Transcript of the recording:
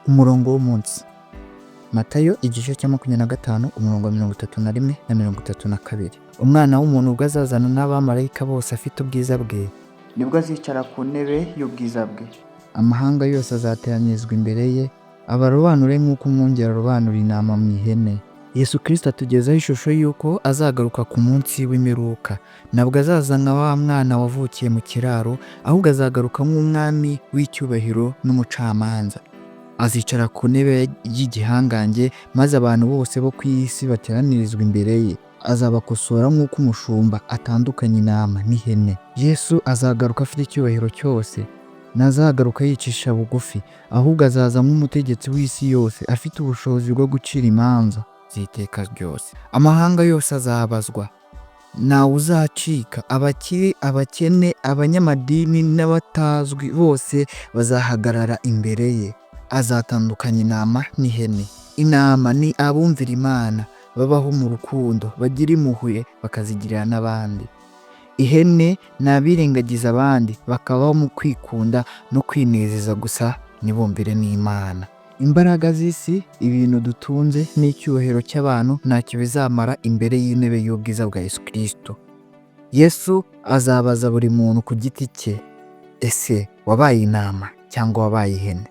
Umurongo w'umunsi. Matayo igice cya 25 umurongo 31 na 32. Umwana w'umuntu ubwo azazana n'abamarayika bose afite ubwiza bwe, nibwo azicara ku ntebe y'ubwiza bwe. Amahanga yose azateranyirizwa imbere ye, abarobanure nk'uko umwungeri arobanura intama mu ihene. Yesu Kristo atugezaho ishusho y'uko azagaruka ku munsi w'imperuka. Ntabwo azaza nka wa mwana wavukiye mu kiraro, ahubwo azagaruka nk'umwami w'icyubahiro n'umucamanza. Azicara ku ntebe y'igihangange, maze abantu bose bo ku isi bateranirizwa imbere ye. Azabakosora nk'uko umushumba atandukanya intama n'ihene. Yesu azagaruka afite icyubahiro cyose. Ntazagaruka yicisha bugufi, ahubwo azaza nk'umutegetsi w'isi yose, afite ubushobozi bwo gucira imanza z'iteka ryose. Amahanga yose azabazwa, ntawe uzacika. Abakire, abakene, abanyamadini n'abatazwi bose bazahagarara imbere ye. Azatandukanya intama n'ihene. Intama ni abumvira Imana, babaho mu rukundo, bagira impuhwe bakazigirira n'abandi. Ihene ni abirengagiza abandi, bakabaho mu kwikunda no kwinezeza gusa, ntibumvire n'Imana. Imbaraga z'isi, ibintu dutunze n'icyubahiro cy'abantu ntacyo bizamara imbere y'intebe y'ubwiza bwa Yesu Kristo. Yesu azabaza buri muntu ku giti cye, ese wabaye intama cyangwa wabaye ihene?